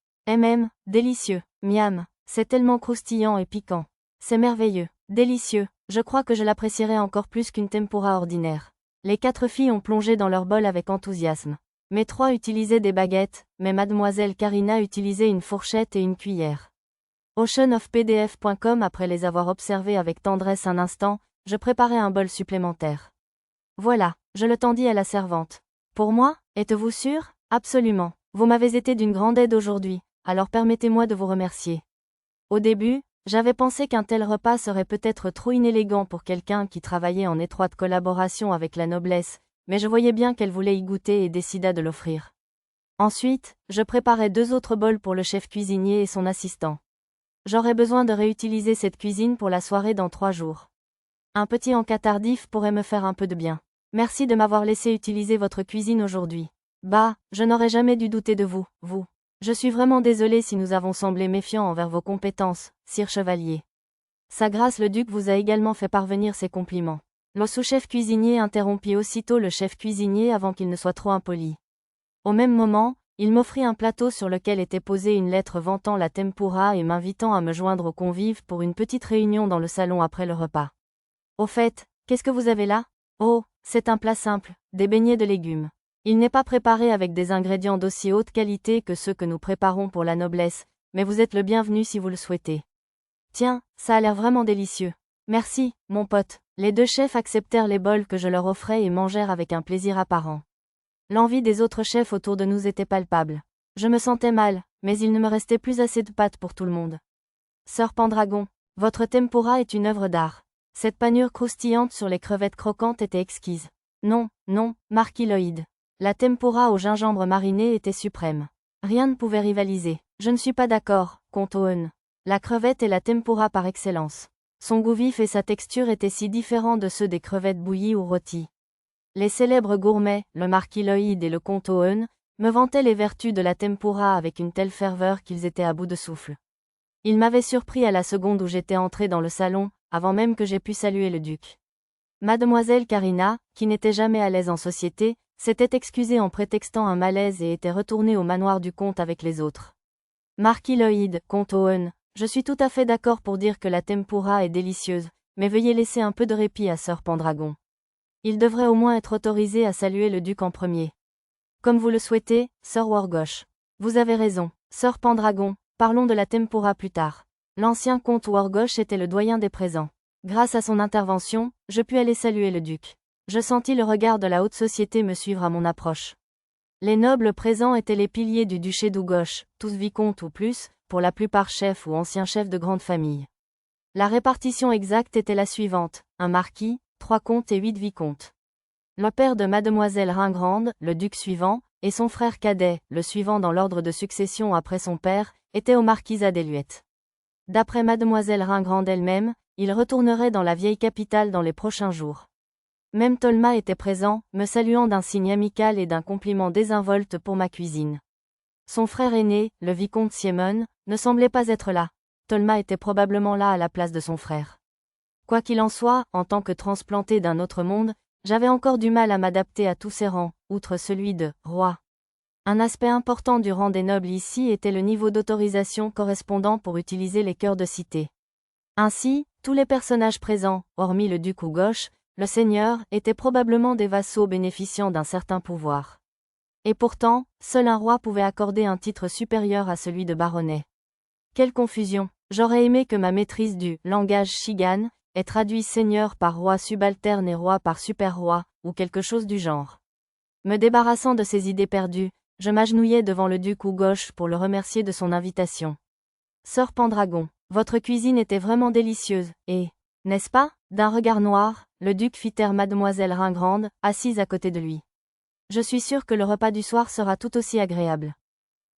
Délicieux. Miam, c'est tellement croustillant et piquant. C'est merveilleux. Délicieux. Je crois que je l'apprécierais encore plus qu'une tempura ordinaire. Les 4 filles ont plongé dans leur bol avec enthousiasme. Mes 3 utilisaient des baguettes, mais mademoiselle Karina utilisait une fourchette et une cuillère. Oceanofpdf.com. Après les avoir observés avec tendresse un instant, je préparais un bol supplémentaire. Voilà, je le tendis à la servante. Pour moi, êtes-vous sûr? Absolument. Vous m'avez été d'une grande aide aujourd'hui, alors permettez-moi de vous remercier. Au début, j'avais pensé qu'un tel repas serait peut-être trop inélégant pour quelqu'un qui travaillait en étroite collaboration avec la noblesse, mais je voyais bien qu'elle voulait y goûter et décida de l'offrir. Ensuite, je préparai 2 autres bols pour le chef cuisinier et son assistant. J'aurais besoin de réutiliser cette cuisine pour la soirée dans 3 jours. Un petit encas tardif pourrait me faire un peu de bien. Merci de m'avoir laissé utiliser votre cuisine aujourd'hui. Bah, je n'aurais jamais dû douter de vous, vous. Je suis vraiment désolé si nous avons semblé méfiants envers vos compétences, sire chevalier. Sa grâce le duc vous a également fait parvenir ses compliments. Le sous-chef cuisinier interrompit aussitôt le chef cuisinier avant qu'il ne soit trop impoli. Au même moment, il m'offrit un plateau sur lequel était posée une lettre vantant la tempura et m'invitant à me joindre aux convives pour une petite réunion dans le salon après le repas. Au fait, qu'est-ce que vous avez là? Oh, c'est un plat simple, des beignets de légumes. Il n'est pas préparé avec des ingrédients d'aussi haute qualité que ceux que nous préparons pour la noblesse, mais vous êtes le bienvenu si vous le souhaitez. Tiens, ça a l'air vraiment délicieux. Merci, mon pote. Les 2 chefs acceptèrent les bols que je leur offrais et mangèrent avec un plaisir apparent. L'envie des autres chefs autour de nous était palpable. Je me sentais mal, mais il ne me restait plus assez de pâtes pour tout le monde. Sœur Pendragon, votre tempura est une œuvre d'art. Cette panure croustillante sur les crevettes croquantes était exquise. Non, Marquis Lloyd. La tempura au gingembre mariné était suprême. Rien ne pouvait rivaliser. Je ne suis pas d'accord, comte Owen. La crevette est la tempura par excellence. Son goût vif et sa texture étaient si différents de ceux des crevettes bouillies ou rôties. Les célèbres gourmets, le marquis Lloyd et le comte Owen, me vantaient les vertus de la tempura avec une telle ferveur qu'ils étaient à bout de souffle. Ils m'avaient surpris à la seconde où j'étais entré dans le salon, avant même que j'aie pu saluer le duc. Mademoiselle Karina, qui n'était jamais à l'aise en société, s'était excusée en prétextant un malaise et était retournée au manoir du comte avec les autres. Marquis Lloyd, comte Owen, je suis tout à fait d'accord pour dire que la tempura est délicieuse, mais veuillez laisser un peu de répit à Sœur Pendragon. Il devrait au moins être autorisé à saluer le duc en premier. Comme vous le souhaitez, Sœur Wargosh. Vous avez raison, Sœur Pendragon, parlons de la tempura plus tard. L'ancien comte Wargosh était le doyen des présents. Grâce à son intervention, je pus aller saluer le duc. Je sentis le regard de la haute société me suivre à mon approche. Les nobles présents étaient les piliers du duché d'Ougosh, tous vicomtes ou plus, pour la plupart chefs ou anciens chefs de grande famille. La répartition exacte était la suivante, un marquis, 3 comtes et 8 vicomtes. Le père de mademoiselle Ringrande, le duc suivant, et son frère cadet, le suivant dans l'ordre de succession après son père, étaient au marquisat d'Eluette. D'après mademoiselle Ringrande elle-même, il retournerait dans la vieille capitale dans les prochains jours. Même Tolma était présent, me saluant d'un signe amical et d'un compliment désinvolte pour ma cuisine. Son frère aîné, le vicomte Siemon, ne semblait pas être là. Tolma était probablement là à la place de son frère. Quoi qu'il en soit, en tant que transplanté d'un autre monde, j'avais encore du mal à m'adapter à tous ces rangs, outre celui de roi. Un aspect important du rang des nobles ici était le niveau d'autorisation correspondant pour utiliser les cœurs de cité. Ainsi, tous les personnages présents, hormis le duc Ougosh, le seigneur, étaient probablement des vassaux bénéficiant d'un certain pouvoir. Et pourtant, seul un roi pouvait accorder un titre supérieur à celui de baronnet. Quelle confusion! J'aurais aimé que ma maîtrise du langage Shigan ait traduit seigneur par roi subalterne et roi par super-roi, ou quelque chose du genre. Me débarrassant de ces idées perdues, je m'agenouillai devant le duc ou gauche pour le remercier de son invitation. Sœur Pendragon, votre cuisine était vraiment délicieuse, et, n'est-ce pas? D'un regard noir, le duc fit taire mademoiselle Ringrande, assise à côté de lui. Je suis sûr que le repas du soir sera tout aussi agréable.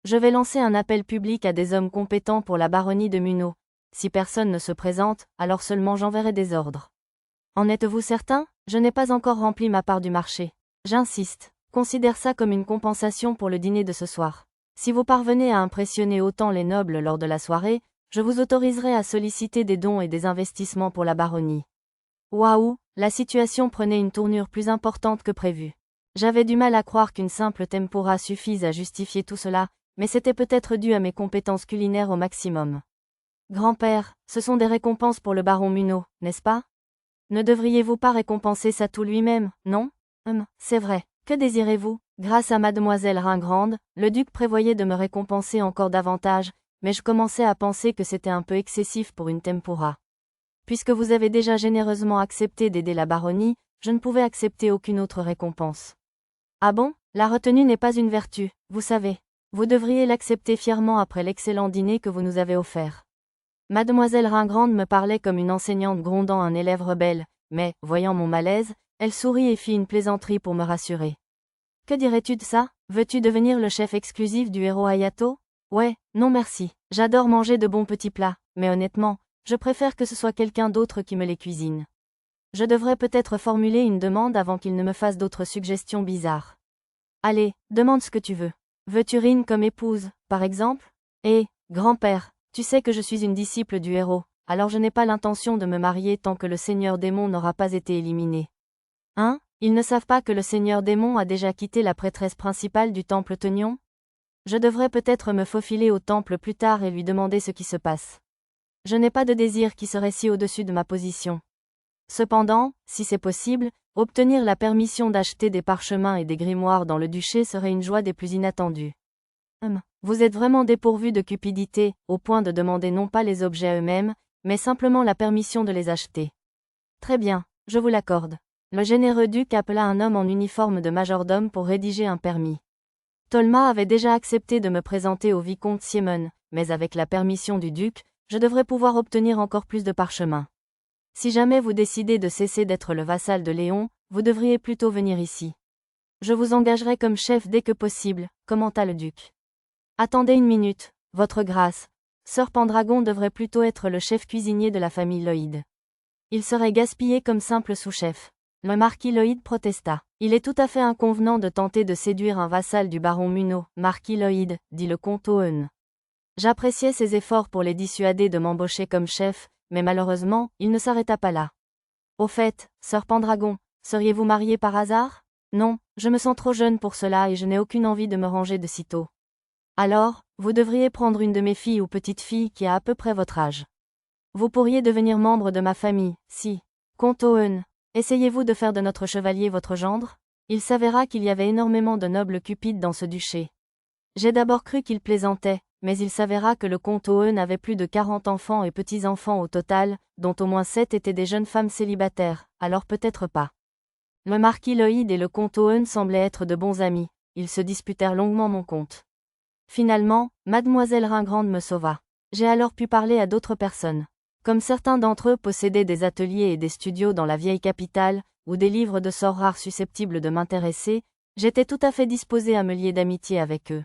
Je vais lancer un appel public à des hommes compétents pour la baronnie de Munot. Si personne ne se présente, alors seulement j'enverrai des ordres. En êtes-vous certain? Je n'ai pas encore rempli ma part du marché. J'insiste. Considère ça comme une compensation pour le dîner de ce soir. Si vous parvenez à impressionner autant les nobles lors de la soirée, je vous autoriserai à solliciter des dons et des investissements pour la baronnie. Waouh, la situation prenait une tournure plus importante que prévu. J'avais du mal à croire qu'une simple tempura suffise à justifier tout cela, mais c'était peut-être dû à mes compétences culinaires au maximum. Grand-père, ce sont des récompenses pour le baron Munot, n'est-ce pas? Ne devriez-vous pas récompenser Satou lui-même, non? C'est vrai. Que désirez-vous? Grâce à mademoiselle Ringrande, le duc prévoyait de me récompenser encore davantage, mais je commençais à penser que c'était un peu excessif pour une tempura. Puisque vous avez déjà généreusement accepté d'aider la baronnie, je ne pouvais accepter aucune autre récompense. Ah bon? La retenue n'est pas une vertu, vous savez. Vous devriez l'accepter fièrement après l'excellent dîner que vous nous avez offert. Mademoiselle Ringrande me parlait comme une enseignante grondant un élève rebelle, mais, voyant mon malaise, elle sourit et fit une plaisanterie pour me rassurer. Que dirais-tu de ça? Veux-tu devenir le chef exclusif du héros Hayato? Ouais, non merci. J'adore manger de bons petits plats, mais honnêtement, je préfère que ce soit quelqu'un d'autre qui me les cuisine. Je devrais peut-être formuler une demande avant qu'il ne me fasse d'autres suggestions bizarres. Allez, demande ce que tu veux. Veux-tu Rin comme épouse, par exemple? Eh, grand-père, tu sais que je suis une disciple du héros, alors je n'ai pas l'intention de me marier tant que le seigneur démon n'aura pas été éliminé. Hein? Ils ne savent pas que le seigneur démon a déjà quitté la prêtresse principale du temple Tenion? Je devrais peut-être me faufiler au temple plus tard et lui demander ce qui se passe. Je n'ai pas de désir qui serait si au-dessus de ma position. Cependant, si c'est possible, obtenir la permission d'acheter des parchemins et des grimoires dans le duché serait une joie des plus inattendues. Vous êtes vraiment dépourvu de cupidité, au point de demander non pas les objets eux-mêmes, mais simplement la permission de les acheter. Très bien, je vous l'accorde. Le généreux duc appela un homme en uniforme de majordome pour rédiger un permis. Tolma avait déjà accepté de me présenter au vicomte Siemon, mais avec la permission du duc, je devrais pouvoir obtenir encore plus de parchemins. Si jamais vous décidez de cesser d'être le vassal de Léon, vous devriez plutôt venir ici. Je vous engagerai comme chef dès que possible, commenta le duc. Attendez une minute, votre grâce. Sœur Pendragon devrait plutôt être le chef cuisinier de la famille Lloyd. Il serait gaspillé comme simple sous-chef. Le marquis Lloyd protesta. Il est tout à fait inconvenant de tenter de séduire un vassal du baron Munot, marquis Lloyd, dit le comte Owen. J'appréciais ses efforts pour les dissuader de m'embaucher comme chef, mais malheureusement, il ne s'arrêta pas là. Au fait, sœur Pendragon, seriez-vous mariée par hasard? Non, je me sens trop jeune pour cela et je n'ai aucune envie de me ranger de sitôt. Alors, vous devriez prendre une de mes filles ou petite fille qui a à peu près votre âge. Vous pourriez devenir membre de ma famille, si. Comte Owen, essayez-vous de faire de notre chevalier votre gendre? Il s'avéra qu'il y avait énormément de nobles cupides dans ce duché. J'ai d'abord cru qu'il plaisantait, mais il s'avéra que le comte Owen avait plus de 40 enfants et petits-enfants au total, dont au moins 7 étaient des jeunes femmes célibataires, alors peut-être pas. Le marquis Lloyd et le comte Owen semblaient être de bons amis, ils se disputèrent longuement mon compte. Finalement, mademoiselle Ringrande me sauva. J'ai alors pu parler à d'autres personnes. Comme certains d'entre eux possédaient des ateliers et des studios dans la vieille capitale, ou des livres de sorts rares susceptibles de m'intéresser, j'étais tout à fait disposé à me lier d'amitié avec eux.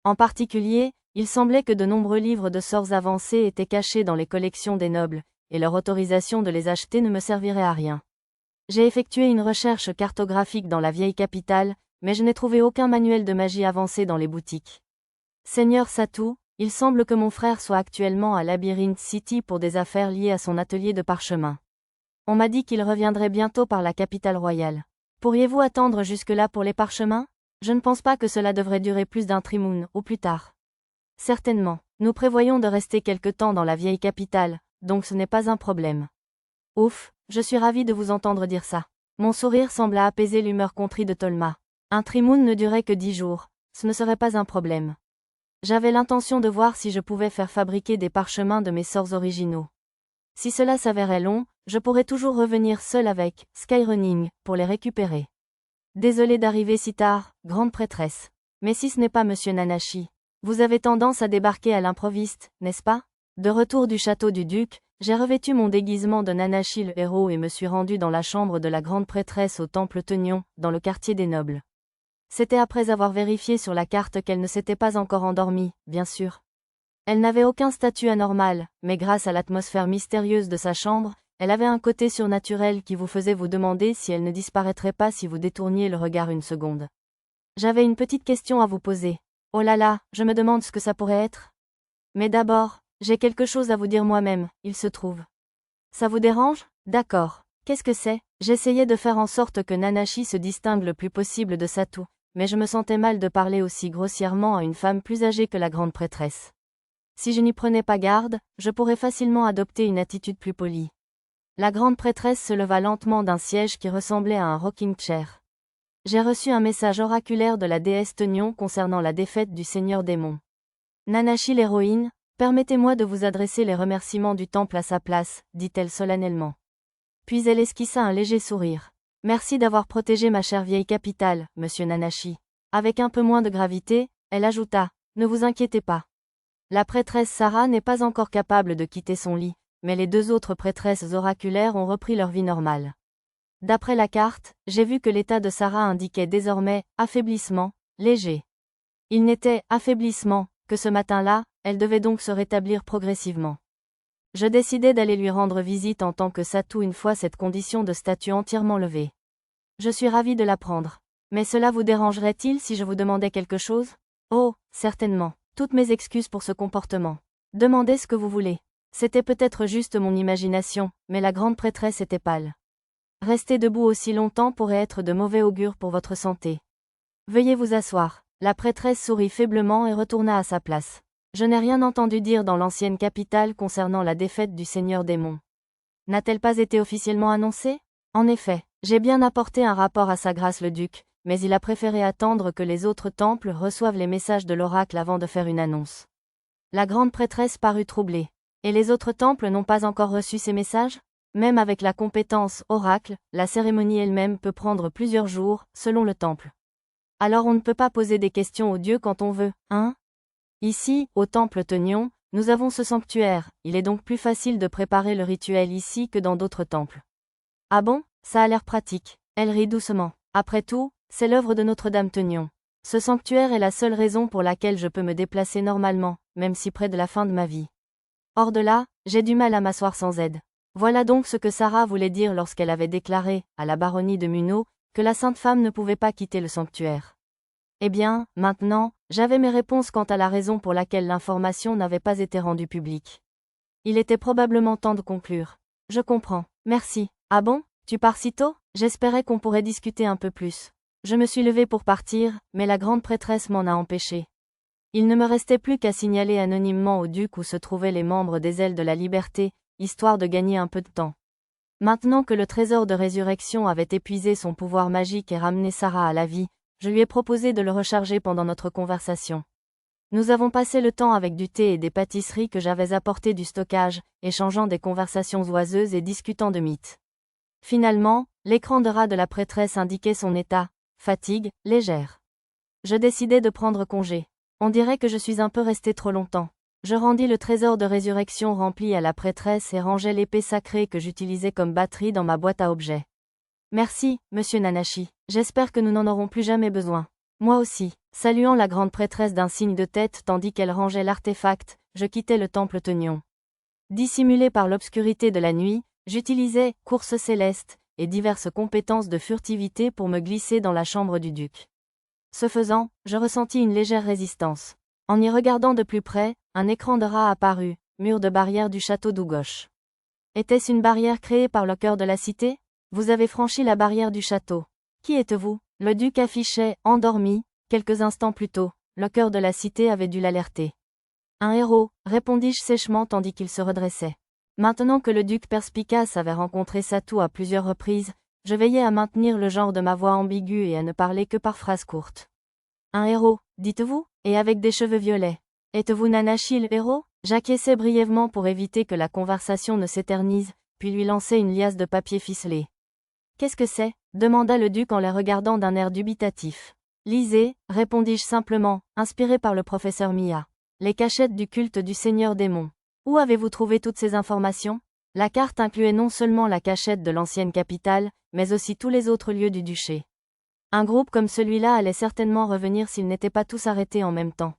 En particulier, il semblait que de nombreux livres de sorts avancés étaient cachés dans les collections des nobles, et leur autorisation de les acheter ne me servirait à rien. J'ai effectué une recherche cartographique dans la vieille capitale, mais je n'ai trouvé aucun manuel de magie avancé dans les boutiques. Seigneur Satou, il semble que mon frère soit actuellement à Labyrinth City pour des affaires liées à son atelier de parchemin. On m'a dit qu'il reviendrait bientôt par la capitale royale. Pourriez-vous attendre jusque-là pour les parchemins? Je ne pense pas que cela devrait durer plus d'un trimoun, ou plus tard. Certainement, nous prévoyons de rester quelque temps dans la vieille capitale, donc ce n'est pas un problème. Ouf, je suis ravie de vous entendre dire ça. Mon sourire sembla apaiser l'humeur contrie de Tolma. Un trimoun ne durait que 10 jours, ce ne serait pas un problème. J'avais l'intention de voir si je pouvais faire fabriquer des parchemins de mes sorts originaux. Si cela s'avérait long, je pourrais toujours revenir seul avec Skyrunning pour les récupérer. Désolé d'arriver si tard, grande prêtresse. Mais si ce n'est pas Monsieur Nanashi, vous avez tendance à débarquer à l'improviste, n'est-ce pas? De retour du château du duc, j'ai revêtu mon déguisement de Nanashi le héros et me suis rendu dans la chambre de la grande prêtresse au temple Teunion, dans le quartier des nobles. C'était après avoir vérifié sur la carte qu'elle ne s'était pas encore endormie, bien sûr. Elle n'avait aucun statut anormal, mais grâce à l'atmosphère mystérieuse de sa chambre, elle avait un côté surnaturel qui vous faisait vous demander si elle ne disparaîtrait pas si vous détourniez le regard une seconde. J'avais une petite question à vous poser. Oh là là, je me demande ce que ça pourrait être. Mais d'abord, j'ai quelque chose à vous dire moi-même, il se trouve. Ça vous dérange? D'accord. Qu'est-ce que c'est? J'essayais de faire en sorte que Nanashi se distingue le plus possible de Satu, mais je me sentais mal de parler aussi grossièrement à une femme plus âgée que la grande prêtresse. Si je n'y prenais pas garde, je pourrais facilement adopter une attitude plus polie. La grande prêtresse se leva lentement d'un siège qui ressemblait à un rocking chair. J'ai reçu un message oraculaire de la déesse Teunion concernant la défaite du Seigneur Démon. Nanashi l'héroïne, permettez-moi de vous adresser les remerciements du temple à sa place, dit-elle solennellement. Puis elle esquissa un léger sourire. Merci d'avoir protégé ma chère vieille capitale, monsieur Nanashi. Avec un peu moins de gravité, elle ajouta, ne vous inquiétez pas. La prêtresse Sarah n'est pas encore capable de quitter son lit, mais les 2 autres prêtresses oraculaires ont repris leur vie normale. D'après la carte, j'ai vu que l'état de Sarah indiquait désormais affaiblissement, léger. Il n'était affaiblissement que ce matin-là, elle devait donc se rétablir progressivement. Je décidai d'aller lui rendre visite en tant que Satu une fois cette condition de statut entièrement levée. Je suis ravie de l'apprendre. Mais cela vous dérangerait-il si je vous demandais quelque chose? Oh, certainement. Toutes mes excuses pour ce comportement. Demandez ce que vous voulez. C'était peut-être juste mon imagination, mais la grande prêtresse était pâle. Rester debout aussi longtemps pourrait être de mauvais augure pour votre santé. Veuillez vous asseoir. La prêtresse sourit faiblement et retourna à sa place. Je n'ai rien entendu dire dans l'ancienne capitale concernant la défaite du Seigneur Démon. N'a-t-elle pas été officiellement annoncée? En effet, j'ai bien apporté un rapport à sa grâce le duc, mais il a préféré attendre que les autres temples reçoivent les messages de l'oracle avant de faire une annonce. La grande prêtresse parut troublée. Et les autres temples n'ont pas encore reçu ces messages? Même avec la compétence oracle, la cérémonie elle-même peut prendre plusieurs jours, selon le temple. Alors on ne peut pas poser des questions aux dieux quand on veut, hein? Ici, au temple Teunion, nous avons ce sanctuaire, il est donc plus facile de préparer le rituel ici que dans d'autres temples. Ah bon? Ça a l'air pratique. Elle rit doucement. Après tout, c'est l'œuvre de Notre-Dame Teunion. Ce sanctuaire est la seule raison pour laquelle je peux me déplacer normalement, même si près de la fin de ma vie. Hors de là, j'ai du mal à m'asseoir sans aide. Voilà donc ce que Sarah voulait dire lorsqu'elle avait déclaré, à la baronnie de Munno, que la sainte femme ne pouvait pas quitter le sanctuaire. Eh bien, maintenant, j'avais mes réponses quant à la raison pour laquelle l'information n'avait pas été rendue publique. Il était probablement temps de conclure. Je comprends. Merci. Ah bon? Tu pars si tôt? J'espérais qu'on pourrait discuter un peu plus. Je me suis levée pour partir, mais la grande prêtresse m'en a empêché. Il ne me restait plus qu'à signaler anonymement au duc où se trouvaient les membres des ailes de la liberté, histoire de gagner un peu de temps. Maintenant que le trésor de résurrection avait épuisé son pouvoir magique et ramené Sarah à la vie, je lui ai proposé de le recharger pendant notre conversation. Nous avons passé le temps avec du thé et des pâtisseries que j'avais apportées du stockage, échangeant des conversations oiseuses et discutant de mythes. Finalement, l'écran de rat de la prêtresse indiquait son état, fatigue, légère. Je décidai de prendre congé. On dirait que je suis un peu restée trop longtemps. Je rendis le trésor de résurrection rempli à la prêtresse et rangeai l'épée sacrée que j'utilisais comme batterie dans ma boîte à objets. Merci, monsieur Nanashi. J'espère que nous n'en aurons plus jamais besoin. Moi aussi. Saluant la grande prêtresse d'un signe de tête tandis qu'elle rangeait l'artefact, je quittai le temple Teunion. Dissimulé par l'obscurité de la nuit, j'utilisais course céleste et diverses compétences de furtivité pour me glisser dans la chambre du duc. Ce faisant, je ressentis une légère résistance. En y regardant de plus près, un écran de rat apparut, mur de barrière du château d'Ougoche. Était-ce une barrière créée par le cœur de la cité? Vous avez franchi la barrière du château. Qui êtes-vous? Le duc affichait, endormi, quelques instants plus tôt. Le cœur de la cité avait dû l'alerter. Un héros, répondis-je sèchement tandis qu'il se redressait. Maintenant que le duc perspicace avait rencontré Satou à plusieurs reprises, je veillais à maintenir le genre de ma voix ambiguë et à ne parler que par phrases courtes. Un héros, dites-vous, et avec des cheveux violets. Êtes-vous Nanashi le héros? J'acquiesçai brièvement pour éviter que la conversation ne s'éternise, puis lui lançai une liasse de papier ficelé. Qu'est-ce que c'est? Demanda le duc en les regardant d'un air dubitatif. Lisez, répondis-je simplement, inspiré par le professeur Mia. Les cachettes du culte du Seigneur Démon. Où avez-vous trouvé toutes ces informations? La carte incluait non seulement la cachette de l'ancienne capitale, mais aussi tous les autres lieux du duché. Un groupe comme celui-là allait certainement revenir s'ils n'étaient pas tous arrêtés en même temps.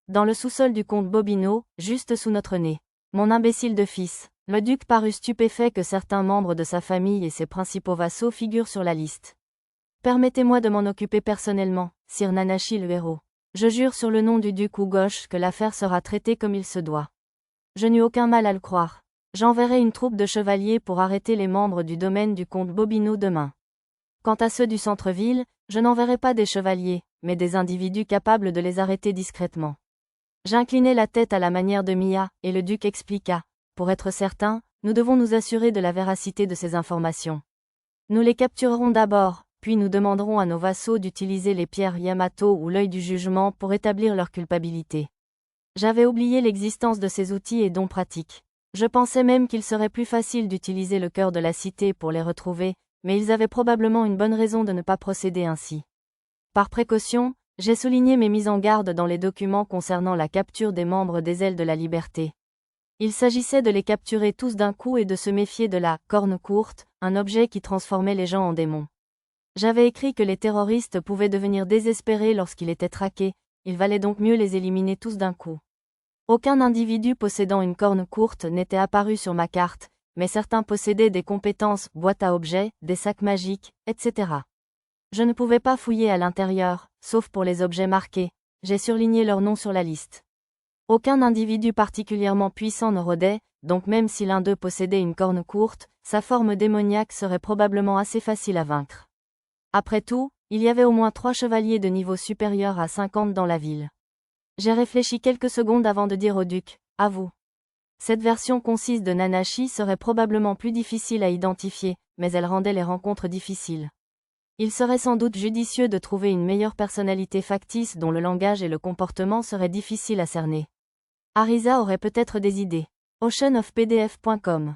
Dans le sous-sol du comte Bobino, juste sous notre nez. Mon imbécile de fils. Le duc parut stupéfait que certains membres de sa famille et ses principaux vassaux figurent sur la liste. Permettez-moi de m'en occuper personnellement, sire Nanashi le héros. Je jure sur le nom du duc Ugosh que l'affaire sera traitée comme il se doit. Je n'eus aucun mal à le croire. J'enverrai une troupe de chevaliers pour arrêter les membres du domaine du comte Bobino demain. Quant à ceux du centre-ville, je n'enverrai pas des chevaliers, mais des individus capables de les arrêter discrètement. J'inclinai la tête à la manière de Mia, et le duc expliqua. Pour être certain, nous devons nous assurer de la véracité de ces informations. Nous les capturerons d'abord, puis nous demanderons à nos vassaux d'utiliser les pierres Yamato ou l'œil du jugement pour établir leur culpabilité. J'avais oublié l'existence de ces outils et dons pratiques. Je pensais même qu'il serait plus facile d'utiliser le cœur de la cité pour les retrouver, mais ils avaient probablement une bonne raison de ne pas procéder ainsi. Par précaution, j'ai souligné mes mises en garde dans les documents concernant la capture des membres des Ailes de la Liberté. Il s'agissait de les capturer tous d'un coup et de se méfier de la « corne courte », un objet qui transformait les gens en démons. J'avais écrit que les terroristes pouvaient devenir désespérés lorsqu'ils étaient traqués, il valait donc mieux les éliminer tous d'un coup. Aucun individu possédant une corne courte n'était apparu sur ma carte, mais certains possédaient des compétences, boîtes à objets, des sacs magiques, etc. Je ne pouvais pas fouiller à l'intérieur, sauf pour les objets marqués, j'ai surligné leurs noms sur la liste. Aucun individu particulièrement puissant ne rôdait, donc même si l'un d'eux possédait une corne courte, sa forme démoniaque serait probablement assez facile à vaincre. Après tout, il y avait au moins 3 chevaliers de niveau supérieur à 50 dans la ville. J'ai réfléchi quelques secondes avant de dire au duc, à vous. Cette version concise de Nanashi serait probablement plus difficile à identifier, mais elle rendait les rencontres difficiles. Il serait sans doute judicieux de trouver une meilleure personnalité factice dont le langage et le comportement seraient difficiles à cerner. Arisa aurait peut-être des idées. oceanofpdf.com